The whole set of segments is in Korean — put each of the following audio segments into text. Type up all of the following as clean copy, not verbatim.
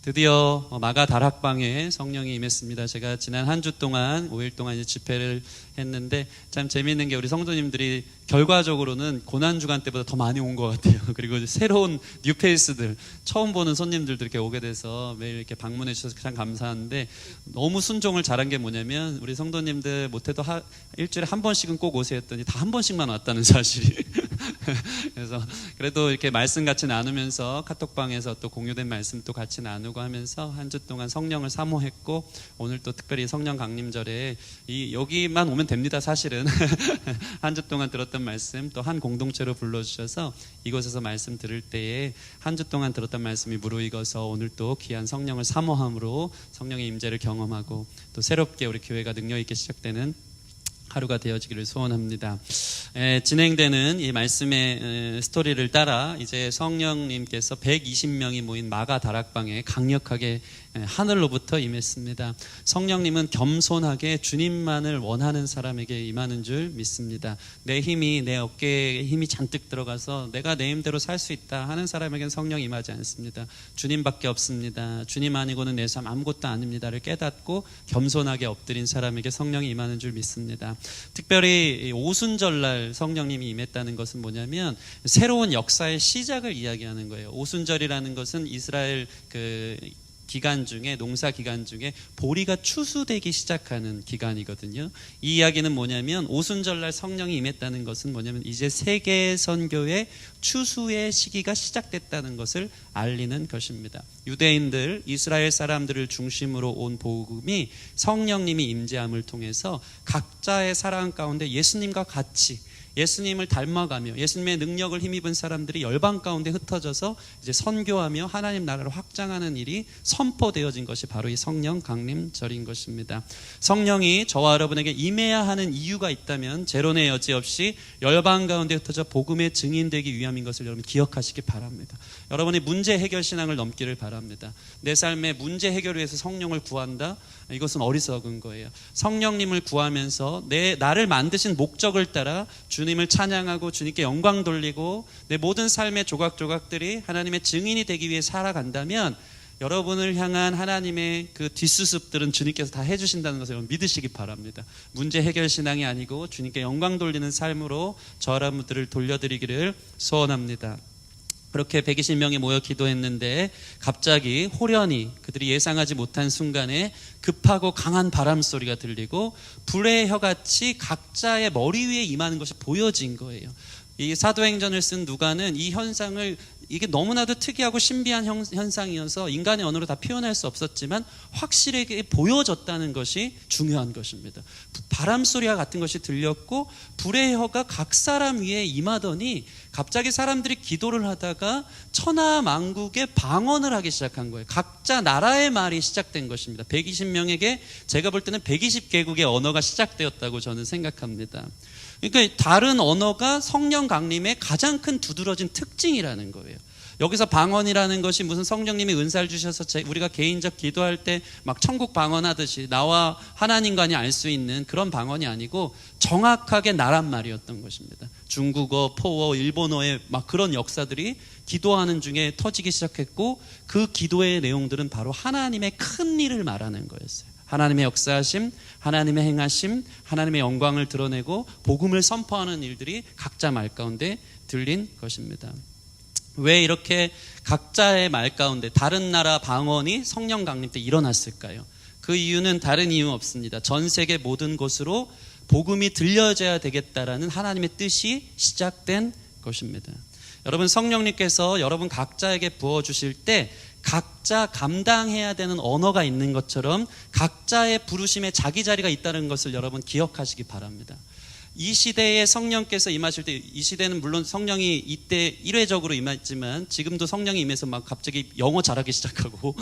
드디어 마가 다락방에 성령이 임했습니다. 제가 지난 한 주 동안 5일 동안 이제 집회를 했는데 참 재미있는 게 우리 성도님들이 결과적으로는 고난주간 때보다 더 많이 온 것 같아요. 그리고 새로운 뉴페이스들, 처음 보는 손님들도 이렇게 오게 돼서 매일 이렇게 방문해 주셔서 참 감사한데, 너무 순종을 잘한 게 뭐냐면 우리 성도님들 못해도 일주일에 한 번씩은 꼭 오세요 했더니 다 한 번씩만 왔다는 사실이 그래서 그래도 이렇게 말씀 같이 나누면서 카톡방에서 또 공유된 말씀 또 같이 나누고 하면서 한 주 동안 성령을 사모했고, 오늘 또 특별히 성령 강림절에 여기만 오면 됩니다. 사실은 한 주 동안 들었던 말씀 또 한 공동체로 불러주셔서 이곳에서 말씀 들을 때에 한 주 동안 들었던 말씀이 무르익어서 오늘 또 귀한 성령을 사모함으로 성령의 임재를 경험하고 또 새롭게 우리 교회가 능력 있게 시작되는 하루가 되어지기를 소원합니다. 진행되는 이 말씀의 스토리를 따라 이제 성령님께서 120명이 모인 마가 다락방에 강력하게 하늘로부터 임했습니다. 성령님은 겸손하게 주님만을 원하는 사람에게 임하는 줄 믿습니다. 내 힘이, 내 어깨에 힘이 잔뜩 들어가서 내가 내 힘대로 살 수 있다 하는 사람에게는 성령이 임하지 않습니다. 주님밖에 없습니다. 주님 아니고는 내 삶 아무것도 아닙니다를 깨닫고 겸손하게 엎드린 사람에게 성령이 임하는 줄 믿습니다. 특별히 오순절날 성령님이 임했다는 것은 뭐냐면 새로운 역사의 시작을 이야기하는 거예요. 오순절이라는 것은 이스라엘 기간 중에, 농사 기간 중에 보리가 추수되기 시작하는 기간이거든요. 이 이야기는 뭐냐면 오순절날 성령이 임했다는 것은 뭐냐면 이제 세계 선교의 추수의 시기가 시작됐다는 것을 알리는 것입니다. 유대인들, 이스라엘 사람들을 중심으로 온 복음이 성령님이 임재함을 통해서 각자의 사랑 가운데 예수님과 같이 예수님을 닮아가며 예수님의 능력을 힘입은 사람들이 열방 가운데 흩어져서 이제 선교하며 하나님 나라를 확장하는 일이 선포되어진 것이 바로 이 성령 강림절인 것입니다. 성령이 저와 여러분에게 임해야 하는 이유가 있다면 제론의 여지 없이 열방 가운데 흩어져 복음의 증인되기 위함인 것을 여러분 기억하시기 바랍니다. 여러분이 문제 해결 신앙을 넘기를 바랍니다. 내 삶의 문제 해결을 위해서 성령을 구한다? 이것은 어리석은 거예요. 성령님을 구하면서 나를 만드신 목적을 따라 주님을 찬양하고 주님께 영광 돌리고 내 모든 삶의 조각조각들이 하나님의 증인이 되기 위해 살아간다면 여러분을 향한 하나님의 그 뒷수습들은 주님께서 다 해주신다는 것을 여러분 믿으시기 바랍니다. 문제 해결 신앙이 아니고 주님께 영광 돌리는 삶으로 저 여러분들을 돌려드리기를 소원합니다. 그렇게 120명이 모여 기도했는데 갑자기 호련히 그들이 예상하지 못한 순간에 급하고 강한 바람 소리가 들리고 불의 혀같이 각자의 머리 위에 임하는 것이 보여진 거예요. 이 사도행전을 쓴 누가는 이 현상을, 이게 너무나도 특이하고 신비한 현상이어서 인간의 언어로 다 표현할 수 없었지만 확실하게 보여졌다는 것이 중요한 것입니다. 바람 소리와 같은 것이 들렸고 불의 혀가 각 사람 위에 임하더니 갑자기 사람들이 기도를 하다가 천하만국의 방언을 하기 시작한 거예요. 각자 나라의 말이 시작된 것입니다. 120명에게 제가 볼 때는 120개국의 언어가 시작되었다고 저는 생각합니다. 그러니까 다른 언어가 성령 강림의 가장 큰 두드러진 특징이라는 거예요. 여기서 방언이라는 것이 무슨 성령님이 은사를 주셔서 우리가 개인적 기도할 때 막 천국 방언하듯이 나와 하나님과니 알 수 있는 그런 방언이 아니고 정확하게 나란 말이었던 것입니다. 중국어, 포어, 일본어의 막 그런 역사들이 기도하는 중에 터지기 시작했고 그 기도의 내용들은 바로 하나님의 큰 일을 말하는 거였어요. 하나님의 역사하심, 하나님의 행하심, 하나님의 영광을 드러내고 복음을 선포하는 일들이 각자 말 가운데 들린 것입니다. 왜 이렇게 각자의 말 가운데 다른 나라 방언이 성령 강림 때 일어났을까요? 그 이유는 다른 이유 없습니다. 전 세계 모든 곳으로 복음이 들려져야 되겠다라는 하나님의 뜻이 시작된 것입니다. 여러분, 성령님께서 여러분 각자에게 부어주실 때 각자 감당해야 되는 언어가 있는 것처럼 각자의 부르심에 자기 자리가 있다는 것을 여러분 기억하시기 바랍니다. 이 시대에 성령께서 임하실 때, 이 시대는 물론 성령이 이때 일회적으로 임했지만 지금도 성령이 임해서 막 갑자기 영어 잘하기 시작하고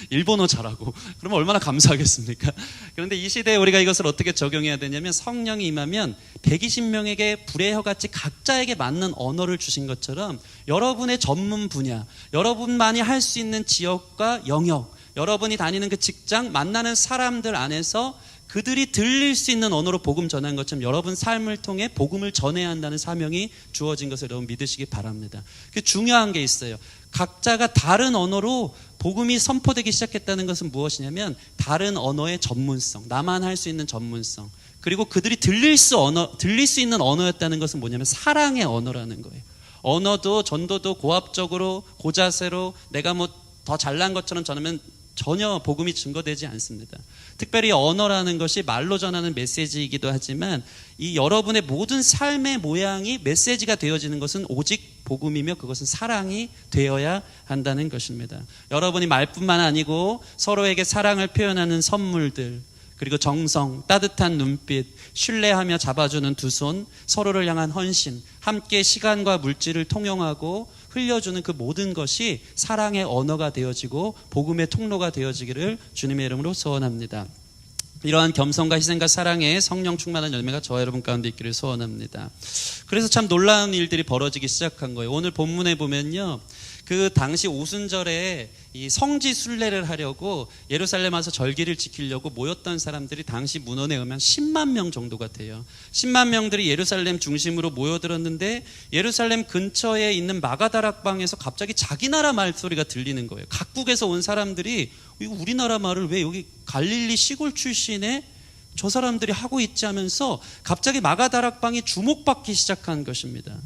일본어 잘하고 그러면 얼마나 감사하겠습니까? 그런데 이 시대에 우리가 이것을 어떻게 적용해야 되냐면 성령이 임하면 120명에게 불의 혀같이 각자에게 맞는 언어를 주신 것처럼 여러분의 전문 분야, 여러분만이 할 수 있는 지역과 영역, 여러분이 다니는 그 직장, 만나는 사람들 안에서 그들이 들릴 수 있는 언어로 복음 전한 것처럼 여러분 삶을 통해 복음을 전해야 한다는 사명이 주어진 것을 여러분 믿으시기 바랍니다. 그 중요한 게 있어요. 각자가 다른 언어로 복음이 선포되기 시작했다는 것은 무엇이냐면 다른 언어의 전문성, 나만 할 수 있는 전문성, 그리고 그들이 들릴 수 있는 언어였다는 것은 뭐냐면 사랑의 언어라는 거예요. 언어도 전도도 고압적으로 고자세로 내가 뭐 더 잘난 것처럼 전하면 전혀 복음이 증거되지 않습니다. 특별히 언어라는 것이 말로 전하는 메시지이기도 하지만 이 여러분의 모든 삶의 모양이 메시지가 되어지는 것은 오직 복음이며 그것은 사랑이 되어야 한다는 것입니다. 여러분이 말뿐만 아니고 서로에게 사랑을 표현하는 선물들, 그리고 정성, 따뜻한 눈빛, 신뢰하며 잡아주는 두 손, 서로를 향한 헌신, 함께 시간과 물질을 통용하고 흘려주는 그 모든 것이 사랑의 언어가 되어지고 복음의 통로가 되어지기를 주님의 이름으로 소원합니다. 이러한 겸손과 희생과 사랑의 성령 충만한 열매가 저와 여러분 가운데 있기를 소원합니다. 그래서 참 놀라운 일들이 벌어지기 시작한 거예요. 오늘 본문에 보면요, 그 당시 오순절에 이 성지 순례를 하려고 예루살렘 와서 절기를 지키려고 모였던 사람들이 당시 문헌에 의하면 10만 명 정도가 돼요. 10만 명들이 예루살렘 중심으로 모여들었는데 예루살렘 근처에 있는 마가다락방에서 갑자기 자기 나라 말소리가 들리는 거예요. 각국에서 온 사람들이 이거 우리나라 말을 왜 여기 갈릴리 시골 출신의 저 사람들이 하고 있지 하면서 갑자기 마가다락방이 주목받기 시작한 것입니다.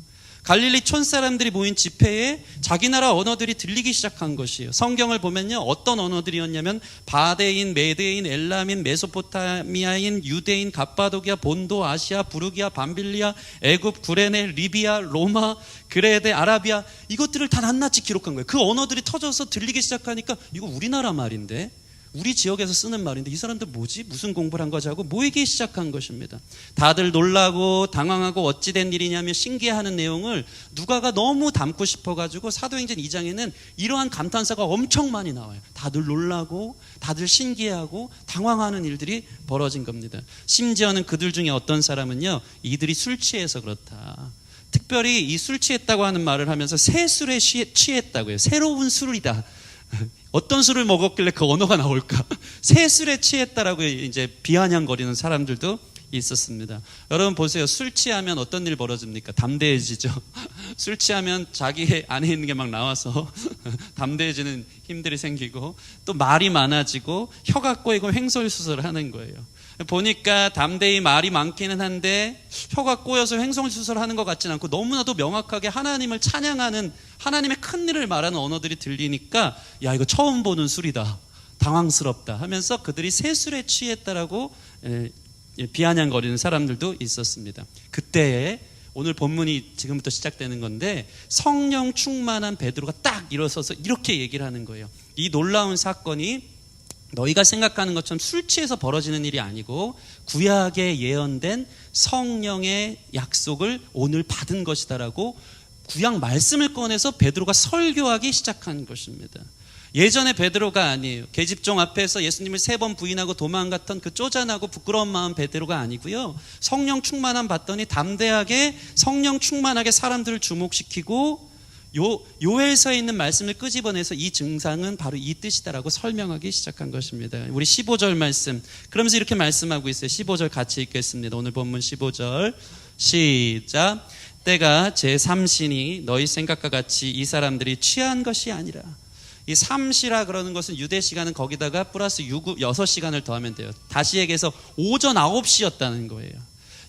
갈릴리 촌 사람들이 모인 집회에 자기 나라 언어들이 들리기 시작한 것이에요. 성경을 보면요, 어떤 언어들이었냐면 바데인, 메데인, 엘람인, 메소포타미아인, 유대인, 갑바도기아, 본도, 아시아, 부르기아, 밤빌리아, 애굽, 구레네, 리비아, 로마, 그레데, 아라비아, 이것들을 다 낱낱이 기록한 거예요. 그 언어들이 터져서 들리기 시작하니까 이거 우리나라 말인데, 우리 지역에서 쓰는 말인데 이 사람들 뭐지? 무슨 공부를 한 거지? 하고 모이기 시작한 것입니다. 다들 놀라고 당황하고 어찌된 일이냐며 신기해하는 내용을 누가가 너무 담고 싶어가지고 사도행전 2장에는 이러한 감탄사가 엄청 많이 나와요. 다들 놀라고 다들 신기해하고 당황하는 일들이 벌어진 겁니다. 심지어는 그들 중에 어떤 사람은요, 이들이 술 취해서 그렇다, 특별히 이 술 취했다고 하는 말을 하면서 새 술에 취했다고요. 새로운 술이다. 어떤 술을 먹었길래 그 언어가 나올까? 새 술에 취했다라고 이제 비아냥거리는 사람들도 있었습니다. 여러분 보세요. 술 취하면 어떤 일 벌어집니까? 담대해지죠. 술 취하면 자기 안에 있는 게 막 나와서 담대해지는 힘들이 생기고 또 말이 많아지고 혀가 꼬이고 횡설수설을 하는 거예요. 보니까 담대히 말이 많기는 한데 혀가 꼬여서 횡설수설하는 것 같지는 않고 너무나도 명확하게 하나님을 찬양하는, 하나님의 큰 일을 말하는 언어들이 들리니까 야, 이거 처음 보는 술이다, 당황스럽다 하면서 그들이 새 술에 취했다라고 비아냥거리는 사람들도 있었습니다. 그때에 오늘 본문이 지금부터 시작되는 건데 성령 충만한 베드로가 딱 일어서서 이렇게 얘기를 하는 거예요. 이 놀라운 사건이 너희가 생각하는 것처럼 술 취해서 벌어지는 일이 아니고 구약에 예언된 성령의 약속을 오늘 받은 것이다라고 구약 말씀을 꺼내서 베드로가 설교하기 시작한 것입니다. 예전에 베드로가 아니에요. 계집종 앞에서 예수님을 3번 부인하고 도망갔던 그 쪼잔하고 부끄러운 마음 베드로가 아니고요, 성령 충만함 받더니 담대하게 성령 충만하게 사람들을 주목시키고 요엘서에 있는 말씀을 끄집어내서 이 증상은 바로 이 뜻이다라고 설명하기 시작한 것입니다. 우리 15절 말씀, 그러면서 이렇게 말씀하고 있어요. 15절 같이 읽겠습니다. 오늘 본문 15절 시작. 때가 제3신이 너희 생각과 같이 이 사람들이 취한 것이 아니라, 이 3시라 그러는 것은 유대 시간은 거기다가 플러스 6시간을 더하면 돼요. 다시 얘기해서 오전 9시였다는 거예요.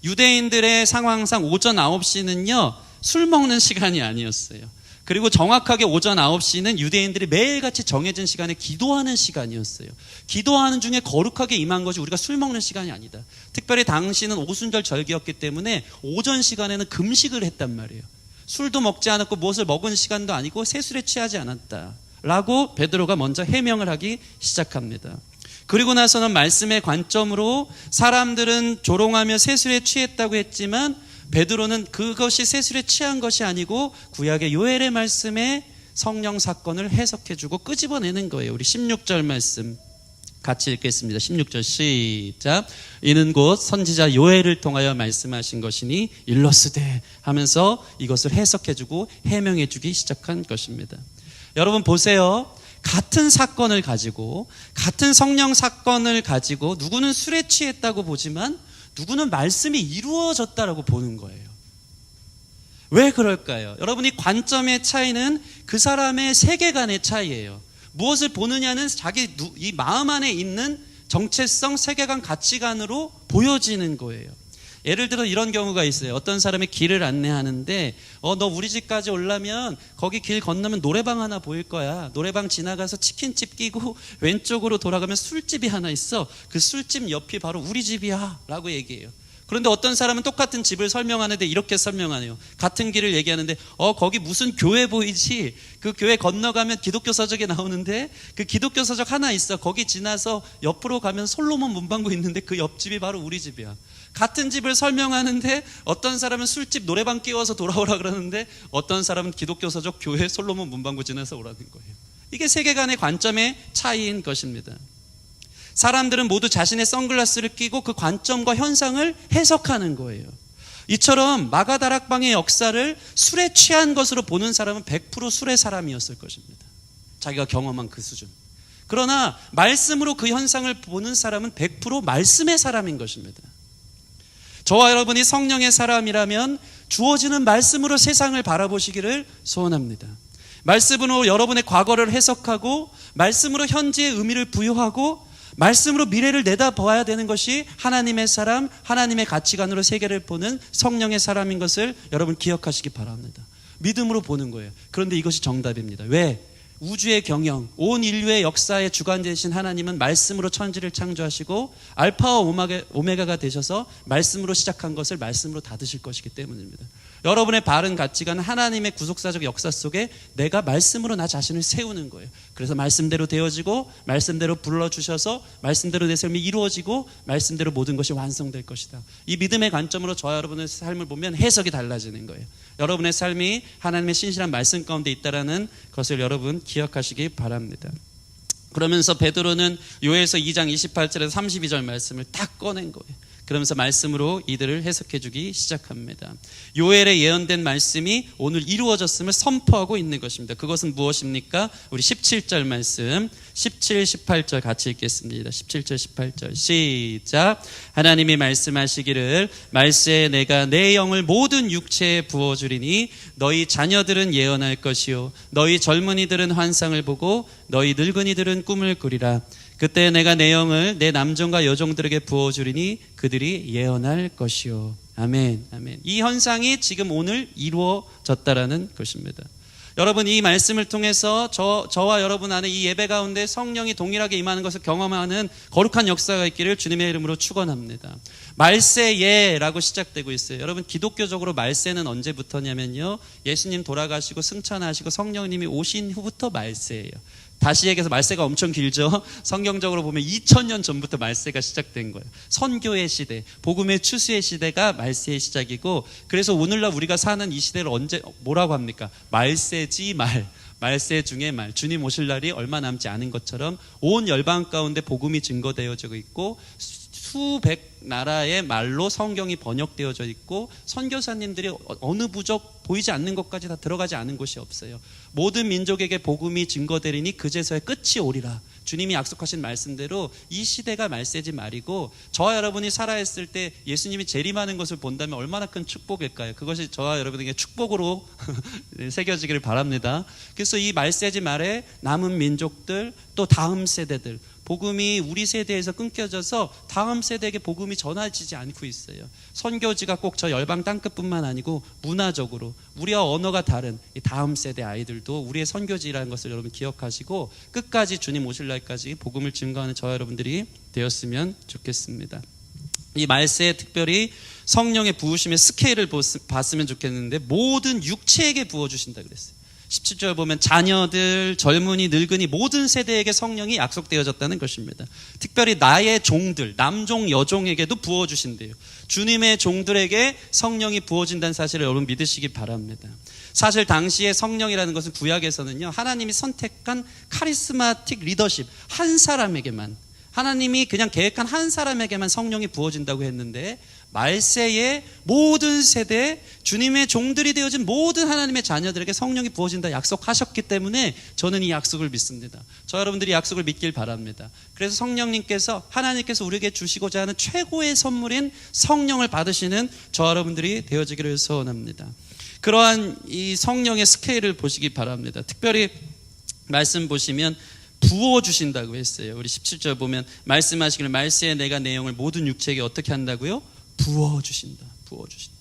유대인들의 상황상 오전 9시는요 술 먹는 시간이 아니었어요. 그리고 정확하게 오전 9시는 유대인들이 매일같이 정해진 시간에 기도하는 시간이었어요. 기도하는 중에 거룩하게 임한 것이 우리가 술 먹는 시간이 아니다. 특별히 당시는 오순절 절기였기 때문에 오전 시간에는 금식을 했단 말이에요. 술도 먹지 않았고 무엇을 먹은 시간도 아니고 새술에 취하지 않았다 라고 베드로가 먼저 해명을 하기 시작합니다. 그리고 나서는 말씀의 관점으로 사람들은 조롱하며 새술에 취했다고 했지만 베드로는 그것이 새술에 취한 것이 아니고 구약의 요엘의 말씀에 성령 사건을 해석해주고 끄집어내는 거예요. 우리 16절 말씀 같이 읽겠습니다. 16절 시작. 이는 곧 선지자 요엘을 통하여 말씀하신 것이니 일러스되 하면서 이것을 해석해주고 해명해주기 시작한 것입니다. 여러분 보세요. 같은 사건을 가지고, 같은 성령 사건을 가지고 누구는 술에 취했다고 보지만 누구는 말씀이 이루어졌다라고 보는 거예요. 왜 그럴까요? 여러분이 관점의 차이는 그 사람의 세계관의 차이예요. 무엇을 보느냐는 이 마음 안에 있는 정체성, 세계관, 가치관으로 보여지는 거예요. 예를 들어 이런 경우가 있어요. 어떤 사람이 길을 안내하는데 너 우리 집까지 오려면 거기 길 건너면 노래방 하나 보일 거야. 노래방 지나가서 치킨집 끼고 왼쪽으로 돌아가면 술집이 하나 있어. 그 술집 옆이 바로 우리 집이야 라고 얘기해요. 그런데 어떤 사람은 똑같은 집을 설명하는데 이렇게 설명하네요. 같은 길을 얘기하는데 거기 무슨 교회 보이지? 그 교회 건너가면 기독교 서적이 나오는데 그 기독교 서적 하나 있어. 거기 지나서 옆으로 가면 솔로몬 문방구 있는데 그 옆집이 바로 우리 집이야. 같은 집을 설명하는데 어떤 사람은 술집 노래방 끼워서 돌아오라 그러는데 어떤 사람은 기독교 서적 교회 솔로몬 문방구 지나서 오라는 거예요. 이게 세계관의 관점의 차이인 것입니다. 사람들은 모두 자신의 선글라스를 끼고 그 관점과 현상을 해석하는 거예요. 이처럼 마가다락방의 역사를 술에 취한 것으로 보는 사람은 100% 술의 사람이었을 것입니다. 자기가 경험한 그 수준. 그러나 말씀으로 그 현상을 보는 사람은 100% 말씀의 사람인 것입니다. 저와 여러분이 성령의 사람이라면 주어지는 말씀으로 세상을 바라보시기를 소원합니다. 말씀으로 여러분의 과거를 해석하고 말씀으로 현재의 의미를 부여하고 말씀으로 미래를 내다봐야 되는 것이 하나님의 사람, 하나님의 가치관으로 세계를 보는 성령의 사람인 것을 여러분 기억하시기 바랍니다. 믿음으로 보는 거예요. 그런데 이것이 정답입니다. 왜? 우주의 경영, 온 인류의 역사의 주관 되신 하나님은 말씀으로 천지를 창조하시고 알파와 오메가가 되셔서 말씀으로 시작한 것을 말씀으로 닫으실 것이기 때문입니다. 여러분의 바른 가치관은 하나님의 구속사적 역사 속에 내가 말씀으로 나 자신을 세우는 거예요. 그래서 말씀대로 되어지고 말씀대로 불러주셔서 말씀대로 내 삶이 이루어지고 말씀대로 모든 것이 완성될 것이다. 이 믿음의 관점으로 저와 여러분의 삶을 보면 해석이 달라지는 거예요. 여러분의 삶이 하나님의 신실한 말씀 가운데 있다는 것을 여러분 기억하시기 바랍니다. 그러면서 베드로는 요엘서 2장 28절에서 32절 말씀을 딱 꺼낸 거예요. 그러면서 말씀으로 이들을 해석해 주기 시작합니다. 요엘에 예언된 말씀이 오늘 이루어졌음을 선포하고 있는 것입니다. 그것은 무엇입니까? 우리 17절 말씀 17, 18절 같이 읽겠습니다. 17절 18절 시작. 하나님이 말씀하시기를 말세에 내가 내 영을 모든 육체에 부어주리니 너희 자녀들은 예언할 것이요 너희 젊은이들은 환상을 보고 너희 늙은이들은 꿈을 꾸리라. 그때 내가 내 영을 내 남종과 여종들에게 부어주리니 그들이 예언할 것이요. 아멘, 아멘. 이 현상이 지금 오늘 이루어졌다라는 것입니다. 여러분 이 말씀을 통해서 저와 여러분 안에 이 예배 가운데 성령이 동일하게 임하는 것을 경험하는 거룩한 역사가 있기를 주님의 이름으로 축원합니다. 말세예라고 시작되고 있어요. 여러분 기독교적으로 말세는 언제부터냐면요. 예수님 돌아가시고 승천하시고 성령님이 오신 후부터 말세예요. 다시 얘기해서 말세가 엄청 길죠. 성경적으로 보면 2000년 전부터 말세가 시작된 거예요. 선교의 시대, 복음의 추수의 시대가 말세의 시작이고 그래서 오늘날 우리가 사는 이 시대를 언제 뭐라고 합니까? 말세지 말. 말세 중에 말. 주님 오실 날이 얼마 남지 않은 것처럼 온 열방 가운데 복음이 증거되어지고 있고 수백 나라의 말로 성경이 번역되어져 있고 선교사님들이 어느 부족 보이지 않는 것까지 다 들어가지 않은 곳이 없어요. 모든 민족에게 복음이 증거되리니 그제서야 끝이 오리라. 주님이 약속하신 말씀대로 이 시대가 말세지 말이고 저와 여러분이 살아있을 때 예수님이 재림하는 것을 본다면 얼마나 큰 축복일까요? 그것이 저와 여러분에게 축복으로 새겨지기를 바랍니다. 그래서 이 말세지 말에 남은 민족들 또 다음 세대들 복음이 우리 세대에서 끊겨져서 다음 세대에게 복음이 전해지지 않고 있어요. 선교지가 꼭 저 열방 땅끝뿐만 아니고 문화적으로 우리와 언어가 다른 이 다음 세대 아이들도 우리의 선교지라는 것을 여러분 기억하시고 끝까지 주님 오실 날까지 복음을 증거하는 저와 여러분들이 되었으면 좋겠습니다. 이 말세에 특별히 성령의 부으심의 스케일을 봤으면 좋겠는데 모든 육체에게 부어주신다 그랬어요. 17절 보면 자녀들, 젊은이, 늙은이 모든 세대에게 성령이 약속되어졌다는 것입니다. 특별히 나의 종들, 남종, 여종에게도 부어주신대요. 주님의 종들에게 성령이 부어진다는 사실을 여러분 믿으시기 바랍니다. 사실 당시에 성령이라는 것은 구약에서는요 하나님이 선택한 카리스마틱 리더십 한 사람에게만 하나님이 그냥 계획한 한 사람에게만 성령이 부어진다고 했는데 말세의 모든 세대 주님의 종들이 되어진 모든 하나님의 자녀들에게 성령이 부어진다 약속하셨기 때문에 저는 이 약속을 믿습니다. 저 여러분들이 약속을 믿길 바랍니다. 그래서 성령님께서 하나님께서 우리에게 주시고자 하는 최고의 선물인 성령을 받으시는 저 여러분들이 되어지기를 소원합니다. 그러한 이 성령의 스케일을 보시기 바랍니다. 특별히 말씀 보시면 부어주신다고 했어요. 우리 17절 보면 말씀하시기를 말세에 내가 내 영을 모든 육체에게 어떻게 한다고요? 부어주신다. 부어주신다.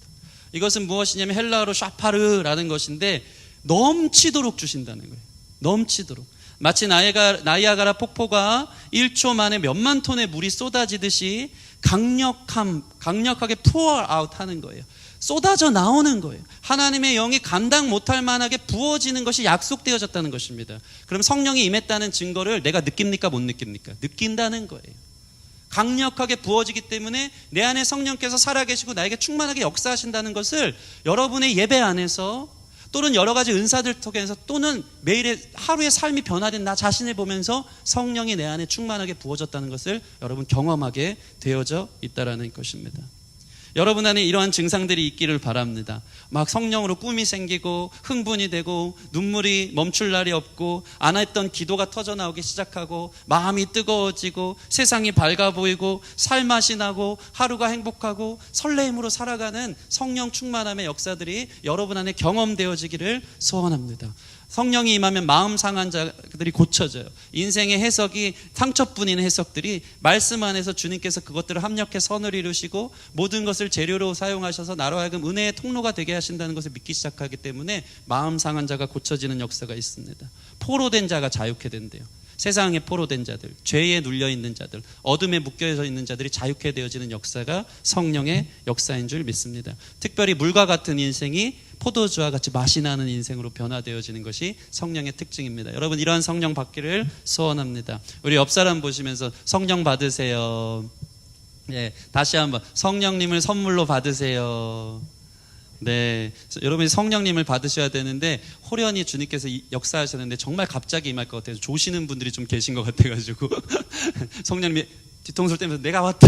이것은 무엇이냐면 헬라어로 샤파르라는 것인데 넘치도록 주신다는 거예요. 넘치도록. 마치 나이아가라 폭포가 1초 만에 몇만 톤의 물이 쏟아지듯이 강력하게 pour out 하는 거예요. 쏟아져 나오는 거예요. 하나님의 영이 감당 못할 만하게 부어지는 것이 약속되어졌다는 것입니다. 그럼 성령이 임했다는 증거를 내가 느낍니까? 못 느낍니까? 느낀다는 거예요. 강력하게 부어지기 때문에 내 안에 성령께서 살아계시고 나에게 충만하게 역사하신다는 것을 여러분의 예배 안에서 또는 여러 가지 은사들 통해서 또는 매일의 하루의 삶이 변화된 나 자신을 보면서 성령이 내 안에 충만하게 부어졌다는 것을 여러분 경험하게 되어져 있다는 것입니다. 여러분 안에 이러한 증상들이 있기를 바랍니다. 막 성령으로 꿈이 생기고 흥분이 되고 눈물이 멈출 날이 없고 안 했던 기도가 터져나오기 시작하고 마음이 뜨거워지고 세상이 밝아 보이고 살맛이 나고 하루가 행복하고 설레임으로 살아가는 성령 충만함의 역사들이 여러분 안에 경험되어지기를 소원합니다. 성령이 임하면 마음 상한 자들이 고쳐져요. 인생의 해석이 상처뿐인 해석들이 말씀 안에서 주님께서 그것들을 합력해 선을 이루시고 모든 것을 재료로 사용하셔서 나로 하여금 은혜의 통로가 되게 하신다는 것을 믿기 시작하기 때문에 마음 상한 자가 고쳐지는 역사가 있습니다. 포로된 자가 자유케 된대요. 세상에 포로된 자들, 죄에 눌려있는 자들, 어둠에 묶여져 있는 자들이 자유케 되어지는 역사가 성령의 역사인 줄 믿습니다. 특별히 물과 같은 인생이 포도주와 같이 맛이 나는 인생으로 변화되어지는 것이 성령의 특징입니다. 여러분 이러한 성령 받기를 소원합니다. 우리 옆 사람 보시면서 성령 받으세요. 네, 다시 한번 성령님을 선물로 받으세요. 네, 여러분이 성령님을 받으셔야 되는데 호련히 주님께서 역사하셨는데 정말 갑자기 임할 것 같아서 조시는 분들이 좀 계신 것 같아가지고 성령님이 뒤통수를 떼면서 내가 왔다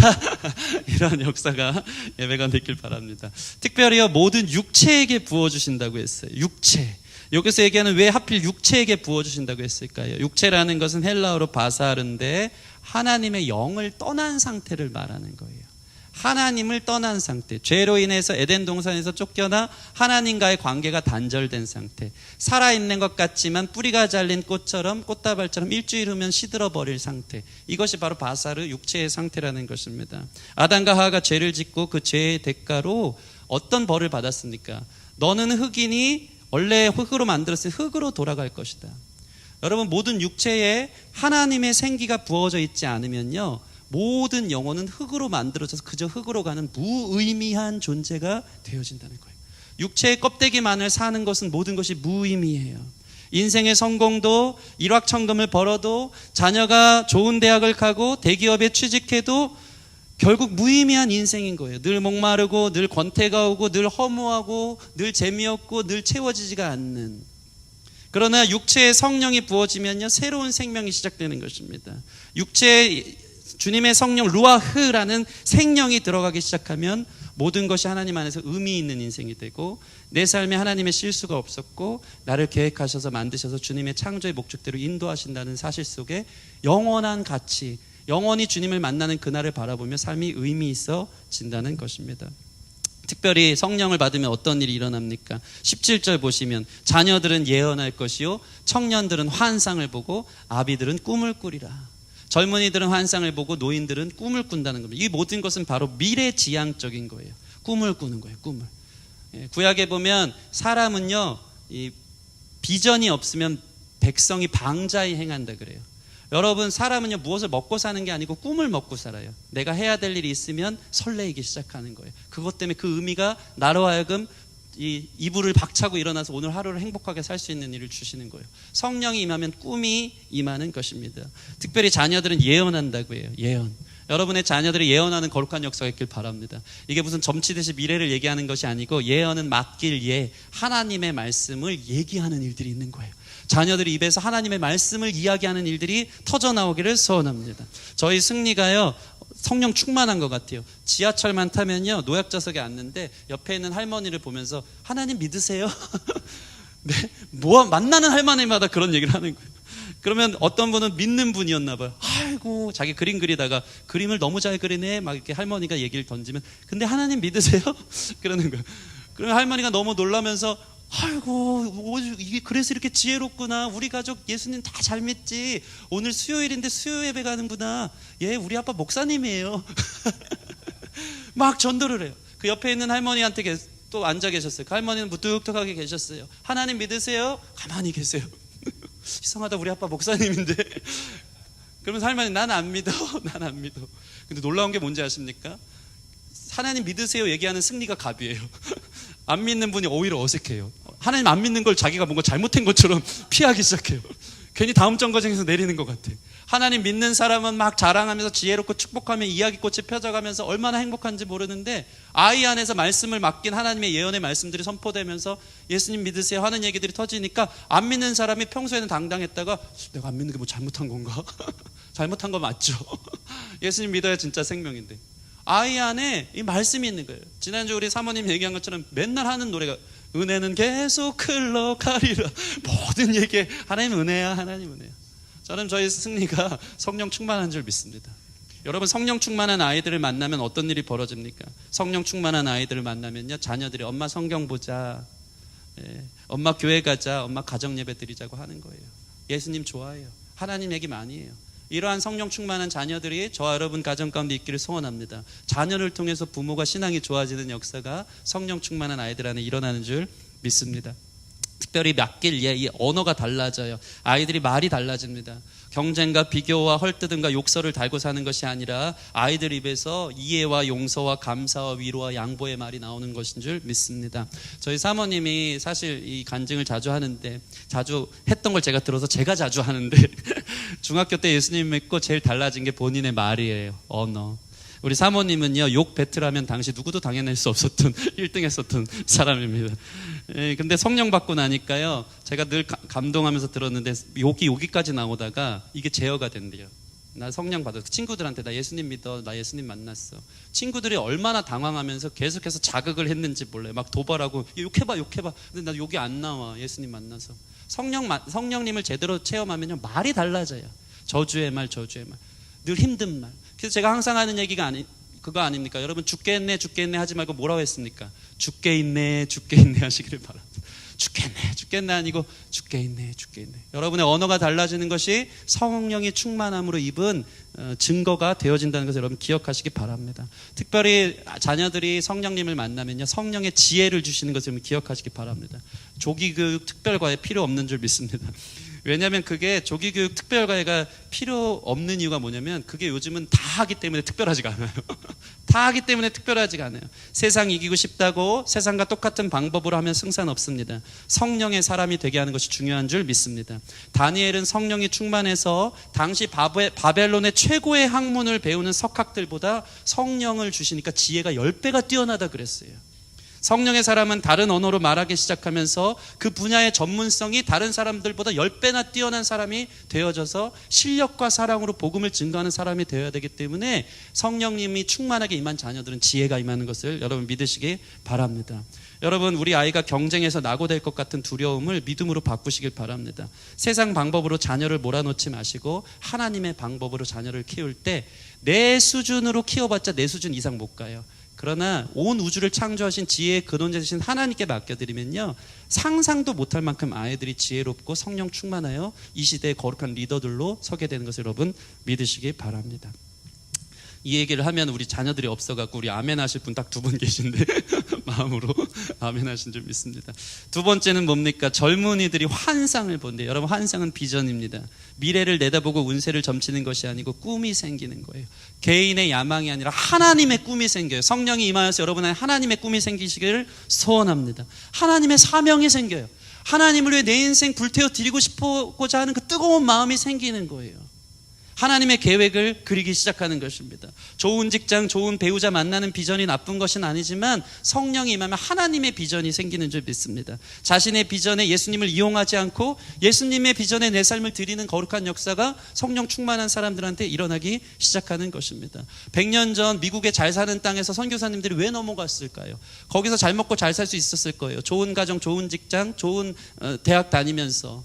이런 역사가 예배가 됐길 바랍니다. 특별히요 모든 육체에게 부어주신다고 했어요. 육체. 여기서 얘기하는 왜 하필 육체에게 부어주신다고 했을까요? 육체라는 것은 헬라어로 바사르인데 하나님의 영을 떠난 상태를 말하는 거예요. 하나님을 떠난 상태, 죄로 인해서 에덴 동산에서 쫓겨나 하나님과의 관계가 단절된 상태, 살아있는 것 같지만 뿌리가 잘린 꽃처럼 꽃다발처럼 일주일 후면 시들어버릴 상태, 이것이 바로 바사르 육체의 상태라는 것입니다. 아담과 하와가 죄를 짓고 그 죄의 대가로 어떤 벌을 받았습니까? 너는 흑이니 원래 흙으로 만들었으니 흙으로 돌아갈 것이다. 여러분 모든 육체에 하나님의 생기가 부어져 있지 않으면요 모든 영혼은 흙으로 만들어져서 그저 흙으로 가는 무의미한 존재가 되어진다는 거예요. 육체의 껍데기만을 사는 것은 모든 것이 무의미해요. 인생의 성공도 일확천금을 벌어도 자녀가 좋은 대학을 가고 대기업에 취직해도 결국 무의미한 인생인 거예요. 늘 목마르고 늘 권태가 오고 늘 허무하고 늘 재미없고 늘 채워지지가 않는. 그러나 육체의 성령이 부어지면요 새로운 생명이 시작되는 것입니다. 육체의 주님의 성령 루아흐라는 생명이 들어가기 시작하면 모든 것이 하나님 안에서 의미 있는 인생이 되고 내 삶에 하나님의 실수가 없었고 나를 계획하셔서 만드셔서 주님의 창조의 목적대로 인도하신다는 사실 속에 영원한 가치, 영원히 주님을 만나는 그날을 바라보며 삶이 의미 있어진다는 것입니다. 특별히 성령을 받으면 어떤 일이 일어납니까? 17절 보시면 자녀들은 예언할 것이요 청년들은 환상을 보고 아비들은 꿈을 꾸리라. 젊은이들은 환상을 보고 노인들은 꿈을 꾼다는 겁니다. 이 모든 것은 바로 미래지향적인 거예요. 꿈을 꾸는 거예요. 꿈을. 구약에 보면 사람은요 이 비전이 없으면 백성이 방자히 행한다 그래요. 여러분 사람은요 무엇을 먹고 사는 게 아니고 꿈을 먹고 살아요. 내가 해야 될 일이 있으면 설레이기 시작하는 거예요. 그것 때문에 그 의미가 나로 하여금 이 이불을 박차고 일어나서 오늘 하루를 행복하게 살 수 있는 일을 주시는 거예요. 성령이 임하면 꿈이 임하는 것입니다. 특별히 자녀들은 예언한다고 해요. 예언. 여러분의 자녀들이 예언하는 거룩한 역사가 있길 바랍니다. 이게 무슨 점치듯이 미래를 얘기하는 것이 아니고 예언은 맡길 예, 하나님의 말씀을 얘기하는 일들이 있는 거예요. 자녀들이 입에서 하나님의 말씀을 이야기하는 일들이 터져나오기를 소원합니다. 저희 승리가요 성령 충만한 것 같아요. 지하철만 타면요 노약자석에 앉는데 옆에 있는 할머니를 보면서 하나님 믿으세요? 네, 뭐 만나는 할머니마다 그런 얘기를 하는 거예요. 그러면 어떤 분은 믿는 분이었나 봐요. 아이고 자기 그림 그리다가 그림을 너무 잘 그리네 막 이렇게 할머니가 얘기를 던지면 근데 하나님 믿으세요? 그러는 거예요. 그러면 할머니가 너무 놀라면서 아이고, 이게 그래서 이렇게 지혜롭구나. 우리 가족 예수님 다 잘 믿지. 오늘 수요일인데 수요 예배 가는구나. 예, 우리 아빠 목사님이에요. 막 전도를 해요. 그 옆에 있는 할머니한테 또 앉아 계셨어요. 그 할머니는 무뚝뚝하게 계셨어요. 하나님 믿으세요? 가만히 계세요. 이상하다, 우리 아빠 목사님인데. 그러면서 할머니, 난 안 믿어. 난 안 믿어. 근데 놀라운 게 뭔지 아십니까? 하나님 믿으세요 얘기하는 승리가 갑이에요. 안 믿는 분이 오히려 어색해요. 하나님 안 믿는 걸 자기가 뭔가 잘못한 것처럼 피하기 시작해요. 괜히 다음 정거장에서 내리는 것 같아. 하나님 믿는 사람은 막 자랑하면서 지혜롭고 축복하며 이야기꽃이 펴져가면서 얼마나 행복한지 모르는데, 아이 안에서 말씀을 맡긴 하나님의 예언의 말씀들이 선포되면서 예수님 믿으세요 하는 얘기들이 터지니까, 안 믿는 사람이 평소에는 당당했다가 내가 안 믿는 게 뭐 잘못한 건가? 잘못한 거 맞죠? 예수님 믿어야 진짜 생명인데, 아이 안에 이 말씀이 있는 거예요. 지난주 우리 사모님 얘기한 것처럼 맨날 하는 노래가 은혜는 계속 흘러가리라. 모든 얘기에 하나님 은혜야, 하나님 은혜야. 저는 저희 승리가 성령 충만한 줄 믿습니다. 여러분, 성령 충만한 아이들을 만나면 어떤 일이 벌어집니까? 성령 충만한 아이들을 만나면요, 자녀들이 엄마 성경 보자, 엄마 교회 가자, 엄마 가정 예배 드리자고 하는 거예요. 예수님 좋아해요. 하나님 얘기 많이 해요. 이러한 성령 충만한 자녀들이 저와 여러분 가정 가운데 있기를 소원합니다. 자녀를 통해서 부모가 신앙이 좋아지는 역사가 성령 충만한 아이들 안에 일어나는 줄 믿습니다. 특별히 맡길 이 언어가 달라져요. 아이들이 말이 달라집니다. 경쟁과 비교와 헐뜯음과 욕설을 달고 사는 것이 아니라 아이들 입에서 이해와 용서와 감사와 위로와 양보의 말이 나오는 것인 줄 믿습니다. 저희 사모님이 사실 이 간증을 자주 하는데, 자주 했던 걸 제가 들어서 제가 자주 하는데 중학교 때 예수님 믿고 제일 달라진 게 본인의 말이에요. 언어. 우리 사모님은요, 욕 배틀하면 당시 누구도 당해낼 수 없었던 1등 했었던 사람입니다. 근데 성령 받고 나니까요, 제가 늘 감동하면서 들었는데, 여기까지 나오다가 이게 제어가 된대요. 나 성령 받았어. 친구들한테 나 예수님 믿어, 나 예수님 만났어. 친구들이 얼마나 당황하면서 계속해서 자극을 했는지 몰라요. 막 도발하고 욕해봐. 근데 나 욕이 안 나와, 예수님 만나서. 성령님을 제대로 체험하면요, 말이 달라져요. 저주의 말. 늘 힘든 말. 그래서 제가 항상 하는 얘기가 그거 아닙니까? 여러분, 죽겠네 하지 말고 뭐라고 했습니까? 죽게 있네 하시기를 바랍니다. 죽겠네 아니고 죽게 있네. 여러분의 언어가 달라지는 것이 성령의 충만함으로 입은 증거가 되어진다는 것을 여러분 기억하시기 바랍니다. 특별히 자녀들이 성령님을 만나면요, 성령의 지혜를 주시는 것을 기억하시기 바랍니다. 조기교육 특별과에 필요 없는 줄 믿습니다. 왜냐하면 그게 조기교육 특별과외가 필요 없는 이유가 뭐냐면, 그게 요즘은 다 하기 때문에 특별하지가 않아요. 다 하기 때문에 특별하지가 않아요. 세상 이기고 싶다고 세상과 똑같은 방법으로 하면 승산 없습니다. 성령의 사람이 되게 하는 것이 중요한 줄 믿습니다. 다니엘은 성령이 충만해서 당시 바벨론의 최고의 학문을 배우는 석학들보다 성령을 주시니까 지혜가 10배가 뛰어나다 그랬어요. 성령의 사람은 다른 언어로 말하기 시작하면서 그 분야의 전문성이 다른 사람들보다 10배나 뛰어난 사람이 되어져서 실력과 사랑으로 복음을 증거하는 사람이 되어야 되기 때문에, 성령님이 충만하게 임한 자녀들은 지혜가 임하는 것을 여러분 믿으시기 바랍니다. 여러분, 우리 아이가 경쟁에서 낙오될 것 같은 두려움을 믿음으로 바꾸시길 바랍니다. 세상 방법으로 자녀를 몰아넣지 마시고 하나님의 방법으로 자녀를 키울 때, 내 수준으로 키워봤자 내 수준 이상 못 가요. 그러나 온 우주를 창조하신 지혜의 근원자 되신 하나님께 맡겨드리면요, 상상도 못할 만큼 아이들이 지혜롭고 성령 충만하여 이 시대의 거룩한 리더들로 서게 되는 것을 여러분 믿으시기 바랍니다. 이 얘기를 하면 우리 자녀들이 없어갖고 우리 아멘 하실 분 딱 2분 계신데 마음으로 아멘 하신 줄 믿습니다. 두 번째는 뭡니까? 젊은이들이 환상을 본대요. 여러분, 환상은 비전입니다. 미래를 내다보고 운세를 점치는 것이 아니고 꿈이 생기는 거예요. 개인의 야망이 아니라 하나님의 꿈이 생겨요. 성령이 임하여서 여러분 안에 하나님의 꿈이 생기시기를 소원합니다. 하나님의 사명이 생겨요. 하나님을 위해 내 인생 불태워 드리고 싶고자 하는 그 뜨거운 마음이 생기는 거예요. 하나님의 계획을 그리기 시작하는 것입니다. 좋은 직장, 좋은 배우자 만나는 비전이 나쁜 것은 아니지만, 성령이 임하면 하나님의 비전이 생기는 줄 믿습니다. 자신의 비전에 예수님을 이용하지 않고 예수님의 비전에 내 삶을 드리는 거룩한 역사가 성령 충만한 사람들한테 일어나기 시작하는 것입니다. 100년 전 미국의 잘 사는 땅에서 선교사님들이 왜 넘어갔을까요? 거기서 잘 먹고 잘 살 수 있었을 거예요. 좋은 가정, 좋은 직장, 좋은 대학 다니면서.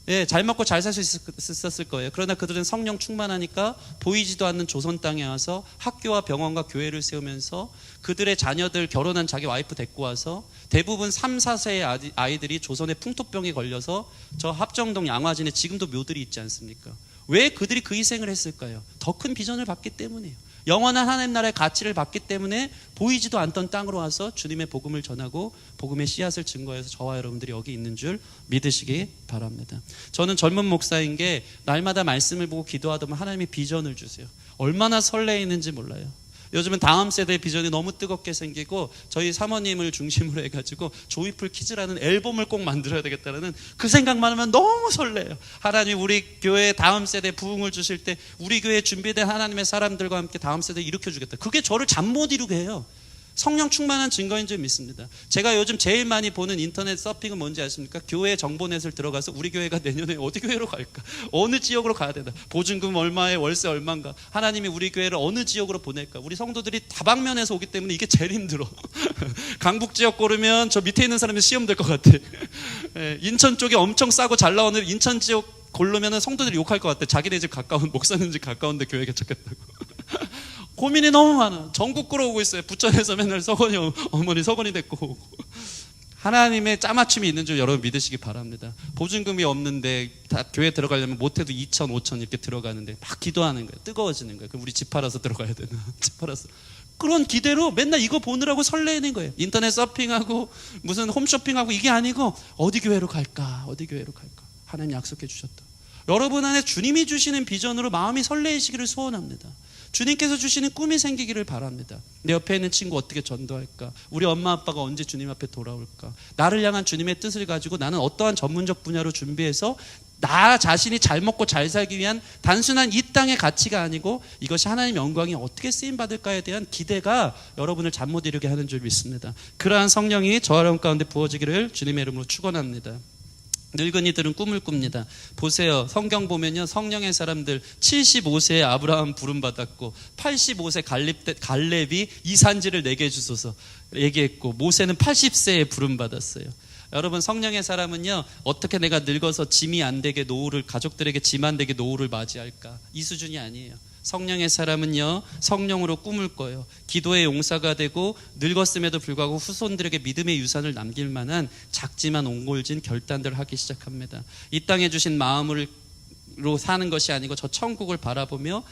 예, 잘 먹고 잘 살 수 있었을 거예요. 그러나 그들은 성령 충만하니까 보이지도 않는 조선 땅에 와서 학교와 병원과 교회를 세우면서 그들의 자녀들 결혼한 자기 와이프 데리고 와서 대부분 3, 4세의 아이들이 조선의 풍토병에 걸려서 저 합정동 양화진에 지금도 묘들이 있지 않습니까? 왜 그들이 그 희생을 했을까요? 더 큰 비전을 받기 때문이에요. 영원한 하나님 나라의 가치를 받기 때문에 보이지도 않던 땅으로 와서 주님의 복음을 전하고 복음의 씨앗을 증거해서 저와 여러분들이 여기 있는 줄 믿으시기 바랍니다. 저는 젊은 목사인 게 날마다 말씀을 보고 기도하다 보면 하나님이 비전을 주세요. 얼마나 설레이는지 몰라요. 요즘은 다음 세대의 비전이 너무 뜨겁게 생기고 저희 사모님을 중심으로 해가지고 조이풀 키즈라는 앨범을 꼭 만들어야 되겠다는 그 생각만 하면 너무 설레요. 하나님 우리 교회 다음 세대 부흥을 주실 때 우리 교회에 준비된 하나님의 사람들과 함께 다음 세대를 일으켜주겠다. 그게 저를 잠 못 이루게 해요. 성령 충만한 증거인 줄 믿습니다. 제가 요즘 제일 많이 보는 인터넷 서핑은 뭔지 아십니까? 교회 정보넷을 들어가서 우리 교회가 내년에 어디 교회로 갈까? 어느 지역으로 가야 되나? 보증금 얼마에 월세 얼마인가? 하나님이 우리 교회를 어느 지역으로 보낼까? 우리 성도들이 다방면에서 오기 때문에 이게 제일 힘들어. 강북 지역 고르면 저 밑에 있는 사람이 시험 될 것 같아. 인천 쪽에 엄청 싸고 잘 나오는 인천 지역 고르면 성도들이 욕할 것 같아. 자기네 집 가까운 목사님 집 가까운데 교회 개척했다고. 고민이 너무 많아. 전국 끌어오고 있어요. 부천에서 맨날 어머니 서건이 데리고 오고. 하나님의 짜맞춤이 있는 줄 여러분 믿으시기 바랍니다. 보증금이 없는데 다 교회 들어가려면 못해도 2천, 5천 이렇게 들어가는데 막 기도하는 거예요. 뜨거워지는 거예요. 그럼 우리 집 팔아서 들어가야 되나? 집 팔아서. 그런 기대로 맨날 이거 보느라고 설레는 거예요. 인터넷 서핑하고 무슨 홈쇼핑하고 이게 아니고 어디 교회로 갈까? 어디 교회로 갈까? 하나님 약속해 주셨다. 여러분 안에 주님이 주시는 비전으로 마음이 설레이시기를 소원합니다. 주님께서 주시는 꿈이 생기기를 바랍니다. 내 옆에 있는 친구 어떻게 전도할까? 우리 엄마 아빠가 언제 주님 앞에 돌아올까? 나를 향한 주님의 뜻을 가지고 나는 어떠한 전문적 분야로 준비해서 나 자신이 잘 먹고 잘 살기 위한 단순한 이 땅의 가치가 아니고 이것이 하나님 영광이 어떻게 쓰임받을까에 대한 기대가 여러분을 잠 못 이루게 하는 줄 믿습니다. 그러한 성령이 저와 여러분 가운데 부어지기를 주님의 이름으로 축원합니다. 늙은이들은 꿈을 꿉니다. 보세요. 성경 보면요. 성령의 사람들 75세에 아브라함 부름받았고 85세 갈렙이 이 산지를 내게 주소서 얘기했고 모세는 80세에 부름받았어요. 여러분 성령의 사람은요. 어떻게 내가 늙어서 짐이 안 되게 노후를 가족들에게 짐 안 되게 노후를 맞이할까? 이 수준이 아니에요. 성령의 사람은요. 성령으로 꿈을 꿔요. 기도의 용사가 되고 늙었음에도 불구하고 후손들에게 믿음의 유산을 남길 만한 작지만 옹골진 결단들을 하기 시작합니다. 이 땅에 주신 마음으로 사는 것이 아니고 저 천국을 바라보며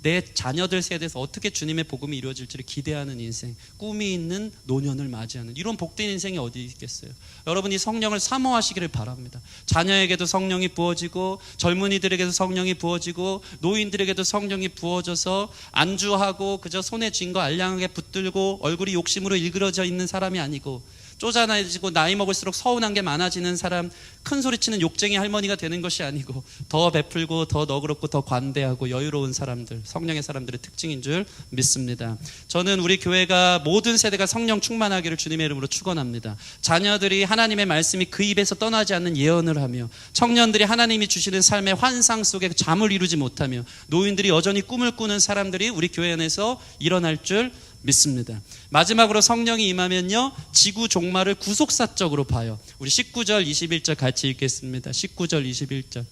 내 자녀들 세대에서 어떻게 주님의 복음이 이루어질지를 기대하는 인생, 꿈이 있는 노년을 맞이하는 이런 복된 인생이 어디 있겠어요. 여러분이 성령을 사모하시기를 바랍니다. 자녀에게도 성령이 부어지고 젊은이들에게도 성령이 부어지고 노인들에게도 성령이 부어져서 안주하고 그저 손에 쥔 거 알량하게 붙들고 얼굴이 욕심으로 일그러져 있는 사람이 아니고 쪼잔해지고 나이 먹을수록 서운한 게 많아지는 사람, 큰 소리치는 욕쟁이 할머니가 되는 것이 아니고 더 베풀고 더 너그럽고 더 관대하고 여유로운 사람들, 성령의 사람들의 특징인 줄 믿습니다. 저는 우리 교회가 모든 세대가 성령 충만하기를 주님의 이름으로 축원합니다. 자녀들이 하나님의 말씀이 그 입에서 떠나지 않는 예언을 하며 청년들이 하나님이 주시는 삶의 환상 속에 잠을 이루지 못하며 노인들이 여전히 꿈을 꾸는 사람들이 우리 교회 안에서 일어날 줄 믿습니다. 마지막으로 성령이 임하면요 지구 종말을 구속사적으로 봐요. 우리 19절 21절 같이 읽겠습니다. 19절 21절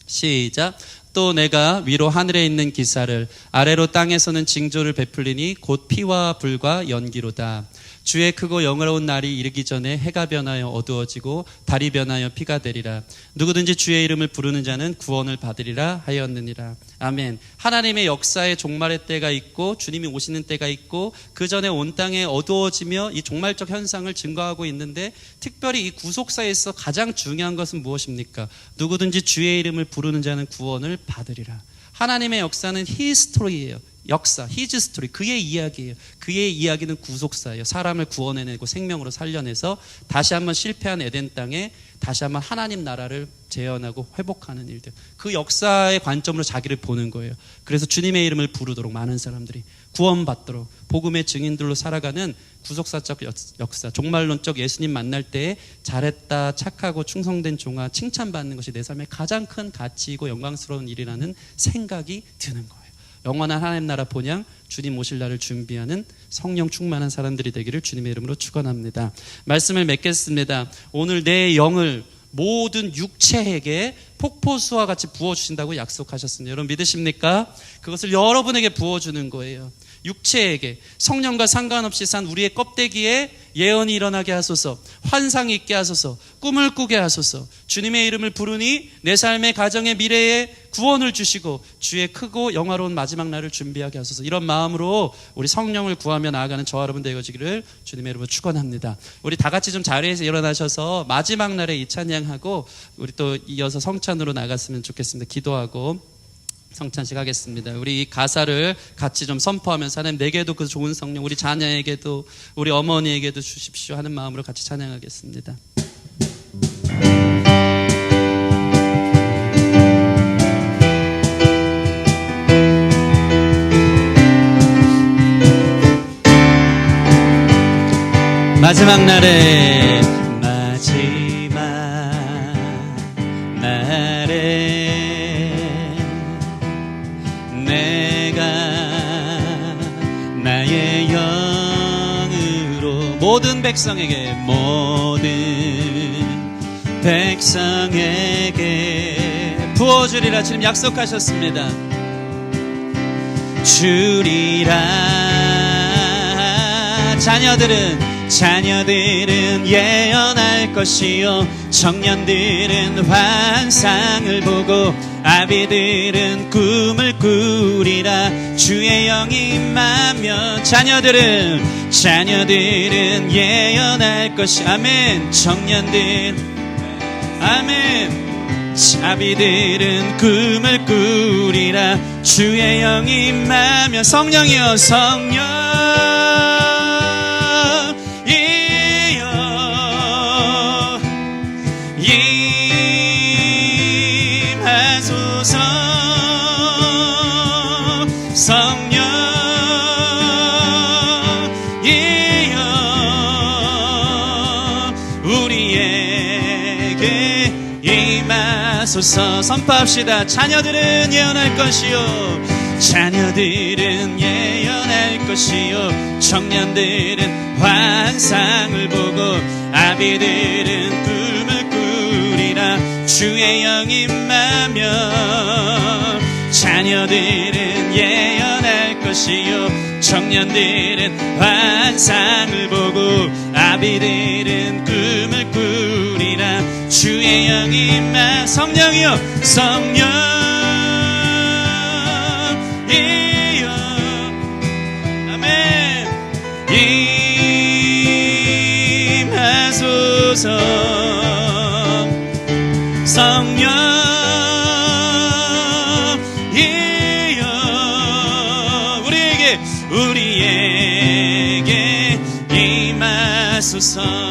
시작. 또 내가 위로 하늘에 있는 기사를 아래로 땅에서는 징조를 베풀리니 곧 피와 불과 연기로다. 주의 크고 영화로운 날이 이르기 전에 해가 변하여 어두워지고 달이 변하여 피가 되리라. 누구든지 주의 이름을 부르는 자는 구원을 받으리라 하였느니라. 아멘. 하나님의 역사의 종말의 때가 있고 주님이 오시는 때가 있고 그 전에 온 땅에 어두워지며 이 종말적 현상을 증거하고 있는데 특별히 이 구속사에서 가장 중요한 것은 무엇입니까? 누구든지 주의 이름을 부르는 자는 구원을 받으리라. 하나님의 역사는 히스토리예요. 역사, 히즈 스토리, 그의 이야기예요. 그의 이야기는 구속사예요. 사람을 구원해내고 생명으로 살려내서 다시 한번 실패한 에덴 땅에 다시 한번 하나님 나라를 재현하고 회복하는 일들. 그 역사의 관점으로 자기를 보는 거예요. 그래서 주님의 이름을 부르도록 많은 사람들이 구원받도록 복음의 증인들로 살아가는 구속사적 역사, 종말론적 예수님 만날 때 잘했다, 착하고 충성된 종아 칭찬받는 것이 내 삶의 가장 큰 가치이고 영광스러운 일이라는 생각이 드는 거예요. 영원한 하나님 나라 본향 주님 오실 날을 준비하는 성령 충만한 사람들이 되기를 주님의 이름으로 축원합니다. 말씀을 맺겠습니다. 오늘 내 영을 모든 육체에게 폭포수와 같이 부어주신다고 약속하셨습니다. 여러분 믿으십니까? 그것을 여러분에게 부어주는 거예요. 육체에게, 성령과 상관없이 산 우리의 껍데기에 예언이 일어나게 하소서, 환상이 있게 하소서, 꿈을 꾸게 하소서. 주님의 이름을 부르니 내 삶의 가정의 미래에 구원을 주시고 주의 크고 영화로운 마지막 날을 준비하게 하소서. 이런 마음으로 우리 성령을 구하며 나아가는 저와 여러분 되어지기를 주님의 이름으로 축원합니다. 우리 다 같이 좀 자리에서 일어나셔서 마지막 날에 이 찬양하고 우리 또 이어서 성찬으로 나갔으면 좋겠습니다. 기도하고 성찬식 하겠습니다. 우리 이 가사를 같이 좀 선포하면서 하나님 내게도 그 좋은 성령, 우리 자녀에게도 우리 어머니에게도 주십시오 하는 마음으로 같이 찬양하겠습니다. 마지막 날에 나의 영으로 모든 백성에게 부어주리라. 주님 약속하셨습니다. 주리라. 자녀들은 예언할 것이요, 청년들은 환상을 보고 아비들은 꿈을 꾸리라. 주의 영이 임하면 자녀들은 예언할 것이. 아멘. 청년들 아멘. 아비들은 꿈을 꾸리라. 주의 영이 임하면 성령이여 성령 선포합시다. 자녀들은 예언할 것이요, 청년들은 환상을 보고 아비들은 꿈을 꾸리라. 주의 영이 임하면 자녀들은 예언할 것이요, 청년들은 환상을 보고 아비들은 꿈을 꾸리라. 주의 영이 임하. 성령이여 성령이여 아멘. 임하소서. 성령이여 우리에게 임하소서.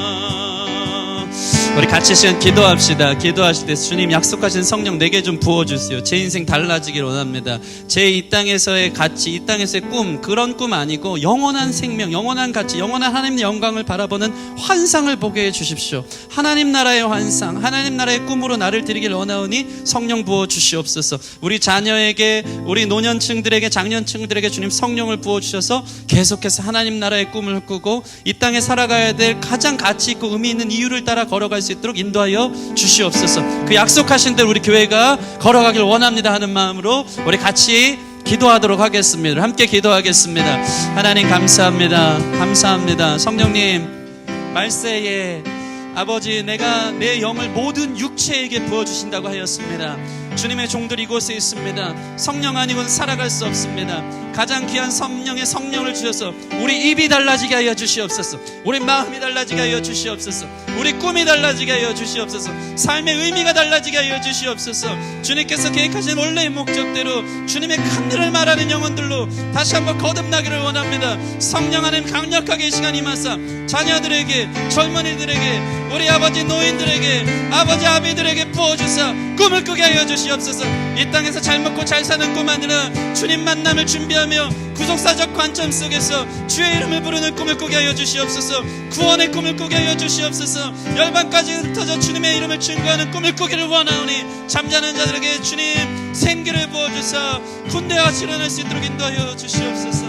우리 같이 시간 기도합시다. 기도하실 때 주님 약속하신 성령 내게 좀 부어주세요. 제 인생 달라지길 원합니다. 제 이 땅에서의 가치, 이 땅에서의 꿈, 그런 꿈 아니고 영원한 생명, 영원한 가치, 영원한 하나님의 영광을 바라보는 환상을 보게 해주십시오. 하나님 나라의 환상, 하나님 나라의 꿈으로 나를 드리길 원하오니 성령 부어주시옵소서. 우리 자녀에게, 우리 노년층들에게, 장년층들에게 주님 성령을 부어주셔서 계속해서 하나님 나라의 꿈을 꾸고 이 땅에 살아가야 될 가장 가치 있고 의미 있는 이유를 따라 걸어갈 수 있도록 인도하여 주시옵소서. 그 약속하신 대로 우리 교회가 걸어가길 원합니다 하는 마음으로 우리 같이 기도하도록 하겠습니다. 함께 기도하겠습니다. 하나님 감사합니다. 성령님 말세에 아버지 내가 내 영을 모든 육체에게 부어주신다고 하였습니다. 주님의 종들이 이곳에 있습니다. 성령 아니고는 살아갈 수 없습니다. 가장 귀한 성령의 성령을 주셔서 우리 입이 달라지게 하여 주시옵소서. 우리 마음이 달라지게 하여 주시옵소서. 우리 꿈이 달라지게 하여 주시옵소서. 삶의 의미가 달라지게 하여 주시옵소서. 주님께서 계획하신 원래의 목적대로 주님의 큰 일을 말하는 영혼들로 다시 한번 거듭나기를 원합니다. 성령 하나님 강력하게 이 시간 임하사 자녀들에게, 젊은이들에게, 우리 아버지 노인들에게, 아버지 아비들에게 부어주사 꿈을 꾸게 하여 주시옵소서. 이 땅에서 잘 먹고 잘 사는 꿈 아니라 주님 만남을 준비하며 구속사적 관점 속에서 주의 이름을 부르는 꿈을 꾸게 하여 주시옵소서. 구원의 꿈을 꾸게 하여 주시옵소서. 열방까지 흩어져 주님의 이름을 증거하는 꿈을 꾸기를 원하오니 잠자는 자들에게 주님 생기를 부어주사 군대와 일어날 수 있도록 인도하여 주시옵소서.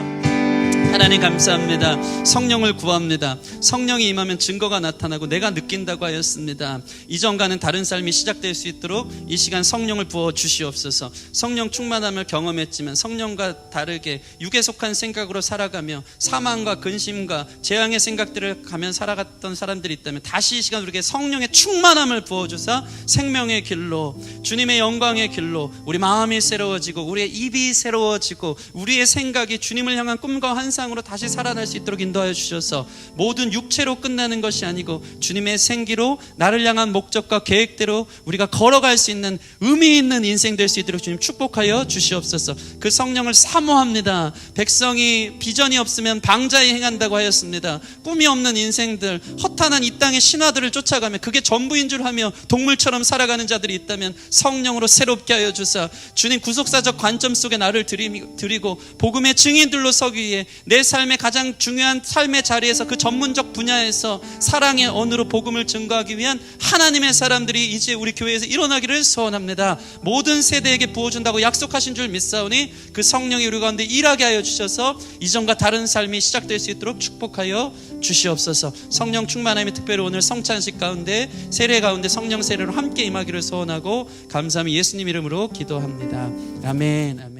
하나님 감사합니다. 성령을 구합니다. 성령이 임하면 증거가 나타나고 내가 느낀다고 하였습니다. 이전과는 다른 삶이 시작될 수 있도록 이 시간 성령을 부어 주시옵소서. 성령 충만함을 경험했지만 성령과 다르게 육에 속한 생각으로 살아가며 사망과 근심과 재앙의 생각들을 가면 살아갔던 사람들이 있다면 다시 이 시간 우리에게 성령의 충만함을 부어주사 생명의 길로, 주님의 영광의 길로 우리 마음이 새로워지고 우리의 입이 새로워지고 우리의 생각이 주님을 향한 꿈과 환상으로 다시 살아날 수 있도록 인도하여 주셔서 모든 육체로 끝나는 것이 아니고 주님의 생기로 나를 향한 목적과 계획대로 우리가 걸어갈 수 있는 의미 있는 인생 될 수 있도록 주님 축복하여 주시옵소서. 그 성령을 사모합니다. 백성이 비전이 없으면 방자에 행한다고 하였습니다. 꿈이 없는 인생들, 허탄한 이 땅의 신화들을 쫓아가며 그게 전부인 줄 하며 동물처럼 살아가는 자들이 있다면 성령으로 새롭게 하여 주사 주님 구속사적 관점 속에 나를 드리고 복음의 증인들로 서기 위해 내 삶의 가장 중요한 삶의 자리에서 그 전문적 분야에서 사랑의 언어로 복음을 증거하기 위한 하나님의 사람들이 이제 우리 교회에서 일어나기를 소원합니다. 모든 세대에게 부어준다고 약속하신 줄 믿사오니 그 성령이 우리 가운데 일하게 하여 주셔서 이전과 다른 삶이 시작될 수 있도록 축복하여 주시옵소서. 성령 충만함이 특별히 오늘 성찬식 가운데 세례 가운데 성령 세례로 함께 임하기를 소원하고 감사함이 예수님 이름으로 기도합니다. 아멘. 아멘.